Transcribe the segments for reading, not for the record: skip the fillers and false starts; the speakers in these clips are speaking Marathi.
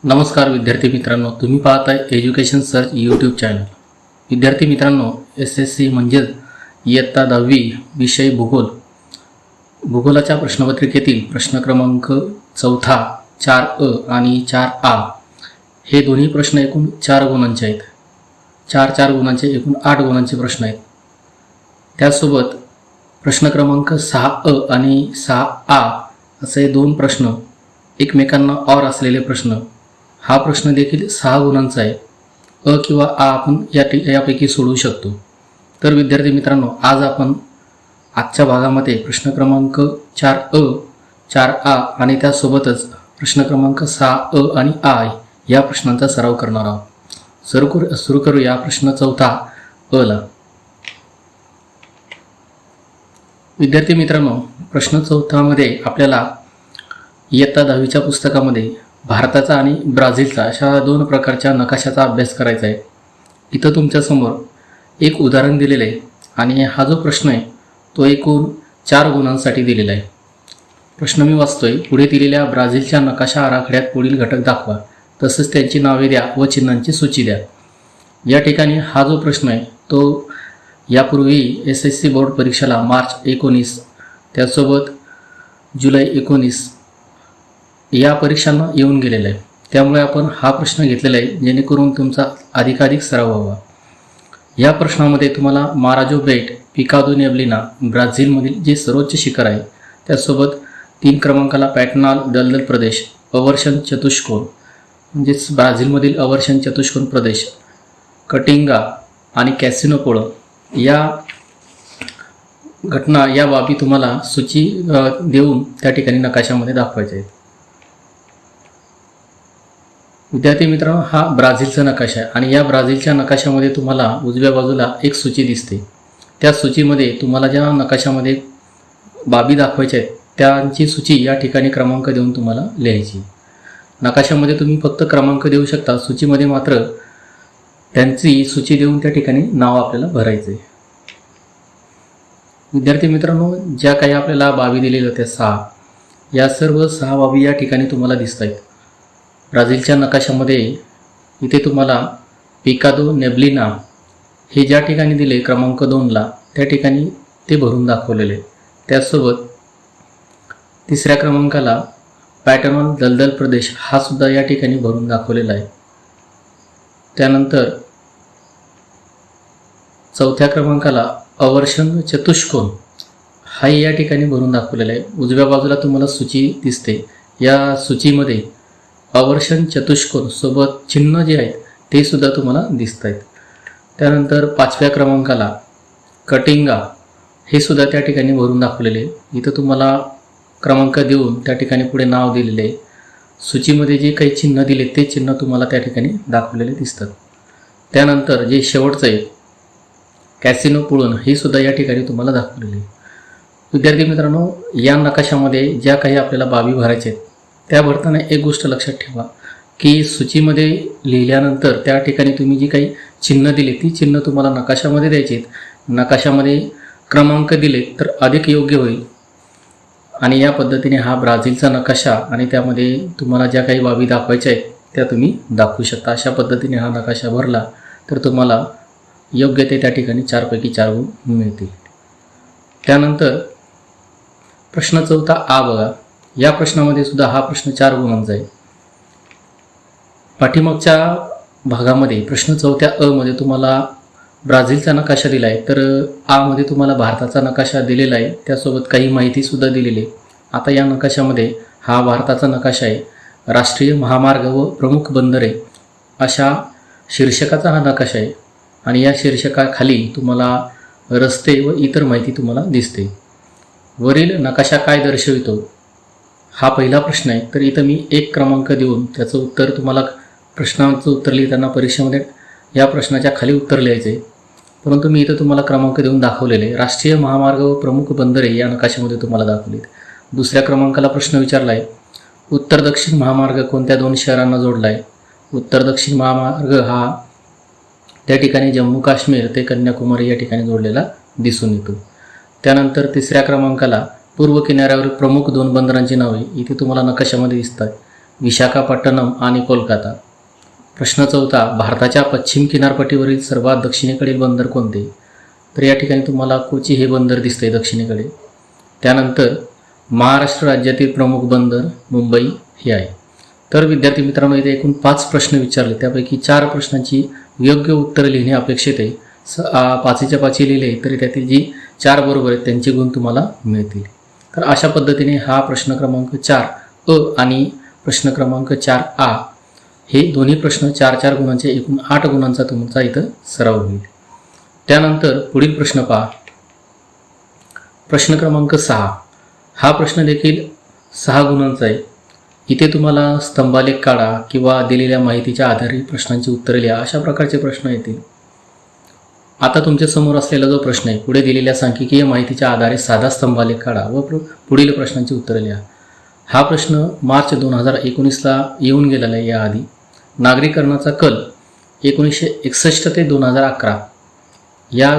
नमस्कार विद्यार्थी मित्रांनो, तुम्ही पाहताय एज्युकेशन सर्च यूट्यूब चॅनल। विद्यार्थी मित्रांनो, तुम्ही पाहताय education search YouTube channel. SSC म्हणजेच इयत्ता 10वी विषय भूगोलाच्या प्रश्नपत्रिकेतील प्रश्न क्रमांक 4 4अ आणि 4आ हे दोन्ही प्रश्न एकूण 4 गुणांचे आहेत। 4 गुणांचे एकूण 8 गुणांचे प्रश्न आहेत। त्यासोबत प्रश्न क्रमांक 6अ आणि 6आ असे दोन प्रश्न एकमेकांना और असलेले प्रश्न, हा प्रश्न देखील 6 गुणांचा आहे। अ किंवा आ आपण यापैकी सोडवू शकतो। तर विद्यार्थी मित्रांनो, आज आपण आजच्या भागामध्ये प्रश्न क्रमांक 4अ 4आ आणि त्यासोबतच प्रश्न क्रमांक 6अ आणि आ या प्रश्नांचा सराव करणार आहोत। सुरू करूया प्रश्न 4 ला। विद्यार्थी मित्रांनो, प्रश्न 4 मध्ये आपल्याला इयत्ता 10वीच्या पुस्तकामध्ये भारताचा आणि ब्राझीलचा अशा दोन प्रकारच्या नकाशाचा अभ्यास करायचा आहे। इथं तुमच्यासमोर एक उदाहरण दिलेलं आहे आणि हा जो प्रश्न आहे तो एकूण 4 गुणांसाठी दिलेला आहे। प्रश्न मी वाचतोय। पुढे दिलेल्या ब्राझीलच्या नकाशा आराखड्यात पुढील घटक दाखवा, तसेच त्यांची नावे द्या व चिन्हांची सूची द्या। या ठिकाणी हा जो प्रश्न आहे तो यापूर्वी एसएससी बोर्ड परीक्षेला मार्च 19 त्यासोबत जुलै 19 या परीक्षांना येऊन गेलेला आहे। त्यामुळे आपण हा प्रश्न घेतलेला आहे जेणेकरून तुमचा अधिकाधिक सराव व्हावा। या प्रश्नामध्ये तुम्हाला माराजो बेट, पिकादो नेब्लिना ब्राझीलमधील जे सर्वोच्च शिखर आहे, त्यासोबत 3 क्रमांकाला पॅटनाल दलदल प्रदेश, अवर्शन चतुष्कोन म्हणजेच ब्राझीलमधील अवर्शन चतुष्कोन प्रदेश, कटिंगा आणि कॅसिनो पोळो या घटना, या बाबी तुम्हाला सूची देऊन त्या ठिकाणी नकाशामध्ये दाखवायचे आहेत। विद्यार्थी मित्रांनो, हा ब्राझीलचा नकाशा आहे आणि या ब्राझीलच्या नकाशामध्ये तुम्हाला उजव्या बाजूला एक सूची दिसते। त्या सूचीमध्ये तुम्हाला ज्या नकाशामध्ये बाबी दाखवायच्या आहेत त्यांची सूची या ठिकाणी क्रमांक देऊन तुम्हाला लिहायची। नकाशामध्ये तुम्ही फक्त क्रमांक देऊ शकता, सूचीमध्ये मात्र त्यांची सूची देऊन त्या ठिकाणी नाव आपल्याला भरायचे। विद्यार्थी मित्रांनो, ज्या काही आपल्याला बाबी दिलेल्या होत्या 6, या सर्व 6 बाबी या ठिकाणी तुम्हाला दिसत आहेत। ब्राझीलच्या नकाशामध्ये इथे तुम्हाला पिकादो नेब्लिना हे ज्या ठिकाणी दिले क्रमांक 2ला, त्या ठिकाणी ते भरून दाखवलेले। त्यासोबत 3ऱ्या क्रमांकाला पॅटर्नल दलदल प्रदेश हा सुद्धा या ठिकाणी भरून दाखवलेला आहे। त्यानंतर 4थ्या क्रमांकाला अवर्शन चतुष्कोन हा या ठिकाणी भरून दाखवलेला आहे। उजव्या बाजूला तुम्हाला सूची दिसते। या सूचीमध्ये अवर्शन चतुष्कोन सोबत चिन्ह जे आहेत ते सुद्धा तुम्हाला दिसत आहेत। त्यानंतर 5व्या क्रमांकाला कटिंगा हे सुद्धा त्या ठिकाणी भरून दाखवलेले। इथं तुम्हाला क्रमांक देऊन त्या ठिकाणी पुढे नाव दिलेले, सूचीमध्ये जे काही चिन्ह दिले ते चिन्ह तुम्हाला त्या ठिकाणी दाखवलेले दिसतात। त्यानंतर जे शेवटचं आहे कॅसिनो पोळो हे सुद्धा या ठिकाणी तुम्हाला दाखवलेले। विद्यार्थी मित्रांनो, या नकाशामध्ये ज्या काही आपल्याला बाबी भरायच्या आहेत त्या भरताना एक गोष्ट लक्षात ठेवा की सूचीमध्ये लिहिल्यानंतर त्या ठिकाणी तुम्ही जी काही चिन्ह दिली ती चिन्ह तुम्हाला नकाशामध्ये द्यायची आहेत। नकाशामध्ये क्रमांक दिले तर अधिक योग्य होईल आणि या पद्धतीने हा ब्राझीलचा नकाशा आणि त्यामध्ये तुम्हाला ज्या काही बाबी दाखवायच्या आहेत त्या तुम्ही दाखवू शकता। अशा पद्धतीने हा नकाशा भरला तर तुम्हाला योग्य ते त्या ठिकाणी 4 पैकी 4 गुण मिळतील। त्यानंतर प्रश्न 4आ बघा। या प्रश्नामध्ये सुद्धा हा प्रश्न 4 गुणांचा आहे। पाठीमागच्या भागामध्ये प्रश्न 4अ मध्ये तुम्हाला ब्राझीलचा नकाशा दिला आहे, तर आ मध्ये तुम्हाला भारताचा नकाशा दिलेला आहे, त्यासोबत काही माहिती सुद्धा दिलेली आहे। आता या नकाशामध्ये हा भारताचा नकाशा आहे, राष्ट्रीय महामार्ग व प्रमुख बंदरे अशा शीर्षकाचा हा नकाशा आहे आणि या शीर्षकाखाली तुम्हाला रस्ते व इतर माहिती तुम्हाला दिसते। वरील नकाशा काय दर्शवितो हा पहिला प्रश्न आहे। तर इथं मी 1 क्रमांक देऊन त्याचं उत्तर, तुम्हाला प्रश्नाचं उत्तर लिहिताना परीक्षेमध्ये या प्रश्नाच्या खाली उत्तर लिहायचे, परंतु मी इथं तुम्हाला क्रमांक देऊन दाखवलेले राष्ट्रीय महामार्ग व प्रमुख बंदरे या नकाशामध्ये तुम्हाला दाखवलेत। 2ऱ्या क्रमांकाला प्रश्न विचारला आहे, उत्तर दक्षिण महामार्ग कोणत्या 2 शहरांना जोडला आहे? उत्तर दक्षिण महामार्ग हा त्या ठिकाणी जम्मू काश्मीर ते कन्याकुमारी या ठिकाणी जोडलेला दिसून येतो। त्यानंतर 3ऱ्या क्रमांकाला पूर्व किनाऱ्यावर प्रमुख 2 बंदरांची नावे इथे तुम्हाला नकाशामध्ये दिसतात। विशाखापट्टणम आणि कोलकाता. प्रश्न 4, भारताच्या पश्चिम किनारपट्टीवरील सर्वात दक्षिणेकडील बंदर कोणते? तर या ठिकाणी तुम्हाला कोची हे बंदर दिसते दक्षिणेकडे. त्यानंतर महाराष्ट्र राज्यातील प्रमुख बंदर मुंबई हे आहे. तर विद्यार्थी मित्रांनो, इथे एकूण 5 प्रश्न विचारले, त्यापैकी 4 प्रश्नांची योग्य उत्तरं लिहिणे अपेक्षित आहे. 5च्या 5 लिहिले तरी त्यातील जी 4 बरोबर आहेत त्यांचे गुण तुम्हाला मिळतील. तर अशा पद्धतीने हा प्रश्न क्रमांक 4 अ आणि प्रश्न क्रमांक 4 आ हे दोन्ही प्रश्न 4-4 गुणांचे एकूण 8 गुणांचा तुमचा इथं सराव होईल. त्यानंतर पुढील प्रश्न पहा. प्रश्न क्रमांक 6 हा प्रश्न देखील 6 गुणांचा आहे. इथे तुम्हाला स्तंभालेख काढा किंवा दिलेल्या माहितीच्या आधारे प्रश्नांची उत्तरे लिहा, अशा प्रकारचे प्रश्न येतील. आता तुमच्या समोर असलेला जो प्रश्न आहे, पुढे दिलेल्या सांख्यिकीय माहितीच्या आधारे साधा स्तंभालेख काढा व पुढील प्रश्नांची उत्तरे लिहा. हा प्रश्न मार्च 2019ला येऊन गेलेला आहे. याआधी नागरीकरणाचा कल 1961 ते 2011 या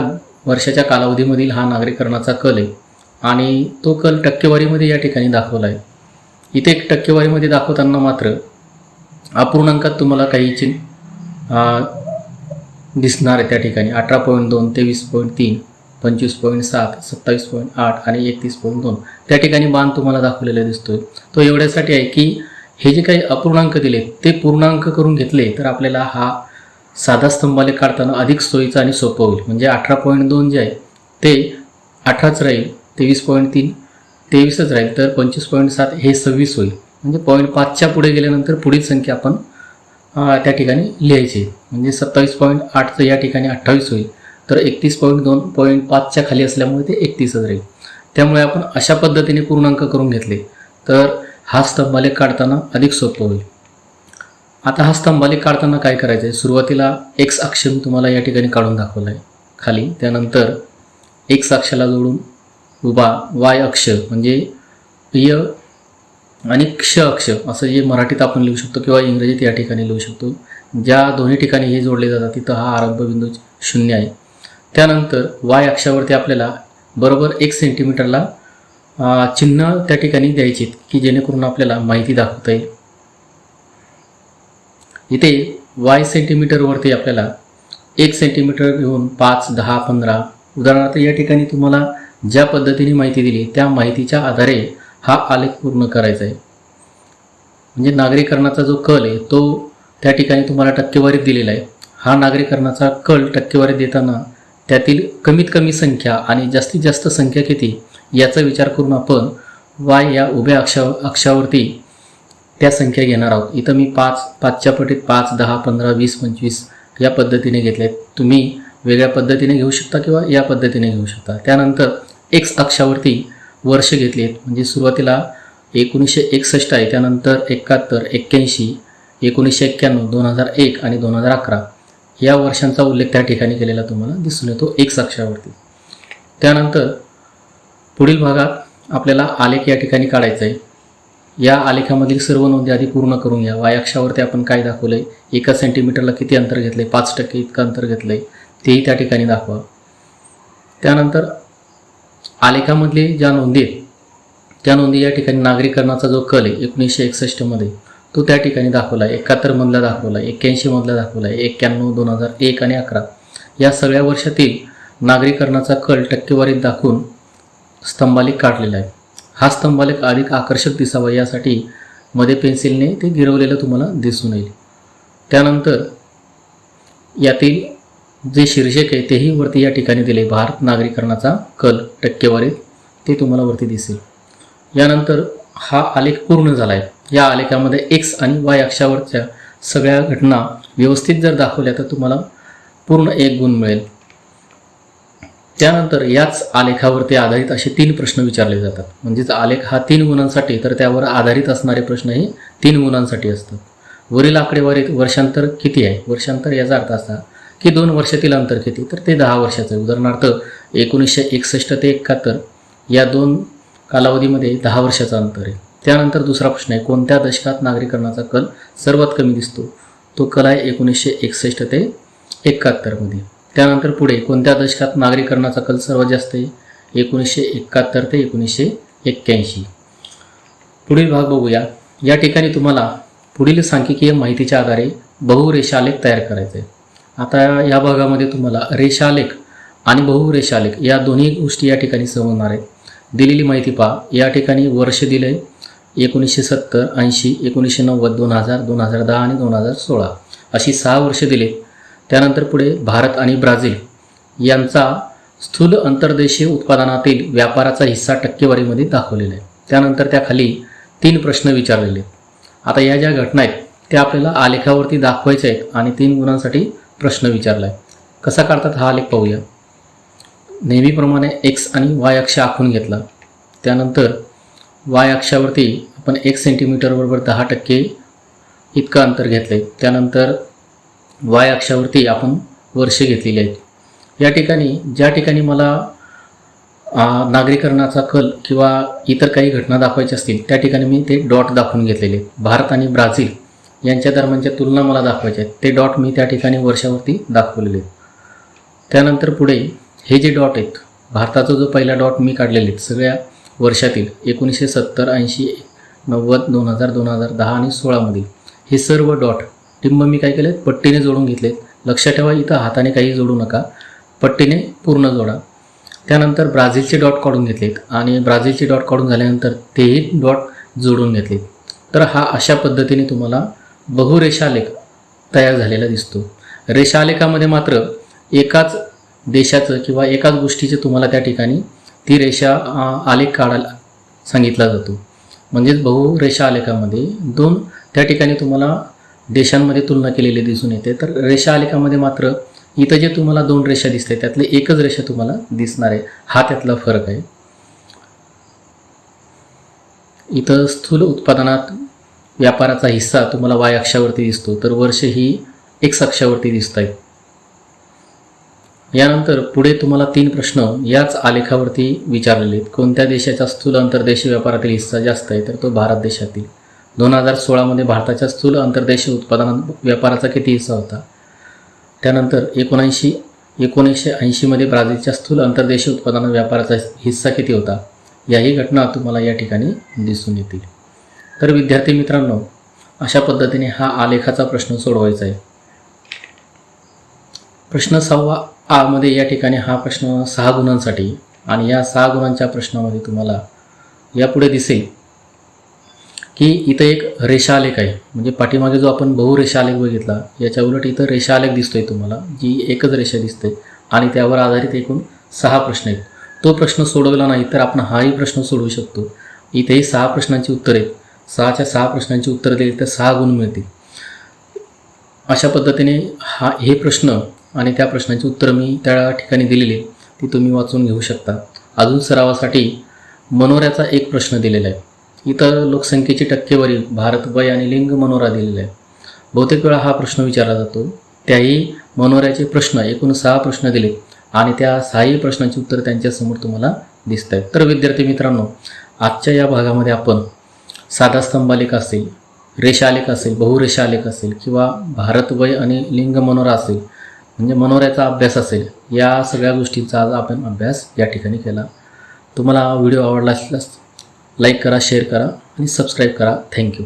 वर्षाच्या कालावधीमधील हा नागरीकरणाचा कल आहे आणि तो कल टक्केवारीमध्ये या ठिकाणी दाखवला आहे. इथे एक टक्केवारीमध्ये दाखवताना मात्र अपूर्णांकात तुम्हाला काही दिसणार आहे. त्या ठिकाणी 18.2, 23.3, 25.7, 27.8 आणि 31.2 त्या ठिकाणी बाण तुम्हाला दाखवलेला दिसतोय. तो एवढ्यासाठी आहे की हे जे काही अपूर्णांक दिले ते पूर्णांक करून घेतले तर आपल्याला हा साधा स्तंभालेख काढताना अधिक सोयीचा आणि सोपं होईल. म्हणजे 18.2 जे आहे ते 18च राहील, 23.3 23च राहील, तर 25.7 हे 26 होईल. म्हणजे 0.5च्या पुढे गेल्यानंतर पुढील संख्या आपण त्या ठिकाणी लिहायची. म्हणजे 27.8चं या ठिकाणी 28 होईल, तर 31.2 0.5च्या खाली असल्यामुळे ते 31च राहील. त्यामुळे आपण अशा पद्धतीने पूर्णांक करून घेतले तर हा स्तंभालेख काढताना अधिक सोपं होईल. आता हा स्तंभालेख काढताना काय करायचं आहे, सुरुवातीला एक्स अक्ष मी तुम्हाला या ठिकाणी काढून दाखवला आहे खाली. त्यानंतर एक्स अक्षाला जोडून उभा वाय अक्ष म्हणजे य आणि क्ष अक्ष असं जे मराठीत आपण लिहू शकतो किंवा इंग्रजीत या ठिकाणी लिहू शकतो. ज्या दोन्ही ठिकाणी हे जोडले जातात तिथं हा आरंभबिंदू 0 आहे. त्यानंतर वाय अक्षावरती आपल्याला बरोबर 1 सेंटीमीटरला चिन्ह त्या ठिकाणी द्यायचे की जेणेकरून आपल्याला माहिती दाखवता येईल. इथे वाय सेंटीमीटरवरती आपल्याला 1 सेंटीमीटर घेऊन 5, 10, 15 उदाहरणार्थ या ठिकाणी तुम्हाला ज्या पद्धतीने माहिती दिली त्या माहितीच्या आधारे हा आलेख पूर्ण करायचा आहे. म्हणजे नागरीकरणाचा जो कल आहे तो त्या ठिकाणी तुम्हाला टक्केवारीत दिलेला आहे. हा नागरीकरणाचा कल टक्केवारीत देताना त्यातील कमीत कमी संख्या आणि जास्तीत जास्त संख्या किती याचा विचार करून आपण वाय या उभ्या अक्षावरती त्या संख्या घेणार आहोत. इथं मी 5च्या पटीत 5, 10, 15, 20, 25 या पद्धतीने घेतले. तुम्ही वेगळ्या पद्धतीने घेऊ शकता किंवा या पद्धतीने घेऊ शकता. त्यानंतर एक्स अक्षावरती वर्ष घेतली आहेत. म्हणजे सुरुवातीला 1961 आहे, त्यानंतर 71, 81, 1991, 2001 आणि 2011 या वर्षांचा उल्लेख त्या ठिकाणी केलेला तुम्हाला दिसून येतो एक्स अक्षावरती. त्यानंतर पुढील भागात आपल्याला आलेख या ठिकाणी काढायचा आहे. या आलेखामधील सर्व नोंदी आधी पूर्ण करून घ्या. वाय अक्षावरती आपण काय दाखवलं आहे, 1 सेंटीमीटरला किती अंतर घेतलं आहे, 5% इतकं अंतर घेतलं आहे तेही त्या ठिकाणी दाखवा. त्यानंतर आलेखामधले ज्या नोंदी आहेत त्या नोंदी या ठिकाणी नागरीकरणाचा जो कल आहे 1961 तो त्या ठिकाणी दाखवला आहे, 71 मधला दाखवला आहे, 81 मधला दाखवला आहे, 91, 2001 आणि 11 या सगळ्या वर्षातील नागरीकरणाचा कल टक्केवारीत दाखवून स्तंभालेख काढलेला आहे. हा स्तंभालेख अधिक आकर्षक दिसावा यासाठी मध्ये पेन्सिलने ते गिरवलेलं तुम्हाला दिसून येईल. त्यानंतर यातील जे शीर्षक आहे तेही वरती या ठिकाणी दिले, भारत नागरीकरणाचा कल टक्केवारीत, ते तुम्हाला वरती दिसेल. यानंतर हा आलेख पूर्ण झाला आहे. या आलेखामध्ये एक्स आणि वाय अक्षावरच्या सगळ्या घटना व्यवस्थित जर दाखवल्या तर तुम्हाला पूर्ण 1 गुण मिळेल. त्यानंतर याच आलेखावरती आधारित असे 3 प्रश्न विचारले जातात. म्हणजेच आलेख हा 3 गुणांसाठी तर त्यावर आधारित असणारे प्रश्न हे 3 गुणांसाठी असतात. वरील आकडेवारीत वर्षांतर किती आहे, वर्षांतर याचा अर्थ असा की 2 वर्षातील अंतर किती, तर ते 10 वर्षाचं आहे. उदाहरणार्थ 1961 ते 71 या 2 कालावधीमध्ये 10 वर्षाचं अंतर आहे. त्यानंतर दुसरा प्रश्न आहे, कोणत्या दशकात नागरीकरणाचा कल सर्वात कमी दिसतो, तो कल आहे 1961 ते 71 मध्ये. त्यानंतर पुढे कोणत्या दशकात नागरीकरणाचा कल सर्वात जास्त आहे, 1971 ते 1981. पुढील भाग बघूया. या ठिकाणी तुम्हाला पुढील सांख्यिकीय माहितीच्या आधारे बहुरेषालेख तयार करायचे आहे. आता या भागामध्ये तुम्हाला रेषालेख आणि बहुरेषालेख या दोन्ही गोष्टी या ठिकाणी समजणार आहेत. दिलेली माहिती पहा. या ठिकाणी वर्ष दिलं आहे 1970, 80, 1990, 2000, 2010 आणि 2016 अशी 6 वर्ष दिले. त्यानंतर पुढे भारत आणि ब्राझील यांचा स्थूल अंतर्देशीय उत्पादनातील व्यापाराचा हिस्सा टक्केवारीमध्ये दाखवलेला आहे. त्यानंतर त्याखाली 3 प्रश्न विचारलेले आहेत. आता या ज्या घटना आहेत त्या आपल्याला आलेखावरती दाखवायच्या आहेत आणि 3 गुणांसाठी प्रश्न विचारला आहे. कसा काढतात हा आलेख पाहूया. नेहमीप्रमाणे एक्स आणि वाय अक्ष आखून घेतला. त्यानंतर वाय अक्षावरती आपण 1 सेंटीमीटर बरोबर 10% इतकं अंतर घेतलं आहे. त्यानंतर वाय अक्षावरती आपण वर्षे घेतलेली आहेत. या ठिकाणी ज्या ठिकाणी मला नागरीकरणाचा कल किंवा इतर काही घटना दाखवायच्या असतील त्या ठिकाणी मी ते डॉट दाखवून घेतलेले आहेत. भारत आणि ब्राझील यांच्या दरम्यानच्या तुलना मला दाखवायच्या आहेत. ते डॉट मी त्या ठिकाणी वर्षावरती दाखवलेले आहेत. त्यानंतर पुढे हे जे डॉट आहेत, भारताचा जो पहिला डॉट मी काढलेले आहेत सगळ्या वर्षातील 1970, 80, 90, 2000, 2010 आणि 16 मधील हे सर्व डॉट टिंब मी काय केलेत पट्टीने जोडून घेतलेत. लक्षात ठेवा इथं हाताने काही जोडू नका, पट्टीने पूर्ण जोडा. त्यानंतर ब्राझीलचे डॉट काढून घेतलेत आणि ब्राझीलचे डॉट काढून झाल्यानंतर तेही डॉट जोडून घेतलेत. तर हा अशा पद्धतीने तुम्हाला बहुरेषालेख तयार झालेला दिसतो. रेषालेखामध्ये मात्र एकाच देशाचं किंवा एकाच गोष्टीचे तुम्हाला त्या ठिकाणी ती रेषा आलेख काढायला सांगितला जातो. म्हणजेच बहुरेषा आलेखामध्ये 2 त्या ठिकाणी तुम्हाला देशांमध्ये तुलना केलेली दिसून येते. तर रेषा आलेखामध्ये मात्र इथं जे तुम्हाला 2 रेषा दिसते त्यातली एकच रेषा तुम्हाला दिसणार आहे. हा त्यातला फरक आहे. इथं स्थूल उत्पादनात व्यापाराचा हिस्सा तुम्हाला वाय अक्षावरती दिसतो, तर वर्ष ही एक्स अक्षावरती दिसत आहेत. यानंतर पुढे तुम्हाला 3 प्रश्न याच आलेखावरती विचारलेले आहेत. कोणत्या देशाचा स्थूल अंतर्देशीय व्यापारातील हिस्सा जास्त आहे, तर तो भारत देशातील. 2016 भारताच्या स्थूल अंतर्देशीय उत्पादनात व्यापाराचा किती हिस्सा होता. त्यानंतर 1980 ब्राझीलच्या स्थूल अंतर्देशीय उत्पादनात व्यापाराचा हिस्सा किती होता. याही घटना तुम्हाला या ठिकाणी दिसून येतील. तर विद्यार्थी मित्रांनो, अशा पद्धतीने हा आलेखाचा प्रश्न सोडवायचा आहे. प्रश्न 6 मध्ये या ठिकाणी हा प्रश्न 6 गुणांसाठी आणि या 6 गुणांच्या प्रश्नामध्ये तुम्हाला यापुढे दिसेल की इथं एक रेषालेख आहे. म्हणजे पाठीमागे जो आपण बहुरेषालेख बघितला याच्या उलट इथं रेषालेख दिसतोय तुम्हाला, जी एकच रेषा दिसते आणि त्यावर आधारित एकूण 6 प्रश्न आहेत. तो प्रश्न सोडवला नाही तर आपण हाही प्रश्न सोडवू शकतो. इथेही 6 प्रश्नांची उत्तरे आहेत. 6च्या 6 प्रश्नांची उत्तरं दिली तर 6 गुण मिळतील. अशा पद्धतीने हे प्रश्न आणि त्या प्रश्नांची उत्तरं मी त्या ठिकाणी दिलेली ती तुम्ही वाचून घेऊ शकता. अजून सरावासाठी मनोऱ्याचा एक प्रश्न दिलेला आहे. इथं लोकसंख्येची टक्केवारी, भारत, वय आणि लिंग मनोरा दिलेला आहे. बहुतेक वेळा हा प्रश्न विचारला जातो. त्याही मनोऱ्याचे प्रश्न एकूण 6 प्रश्न दिले आणि त्या 6ही प्रश्नांची उत्तर त्यांच्यासमोर तुम्हाला दिसत आहेत. तर विद्यार्थी मित्रांनो, आजच्या या भागामध्ये आपण साधा स्तंभालेख असेल, रेषालेख असेल, बहुरेषालेख असेल किंवा भारत, वय आणि लिंग मनोरा असेल, म्हणजे मनोऱ्याचा अभ्यास असेल, या सगळ्या गोष्टींचा आज आपण अभ्यास या ठिकाणी केला. तुम्हाला व्हिडिओ आवडला असल्यास लाईक करा, शेअर करा आणि सबस्क्राईब करा. थँक्यू.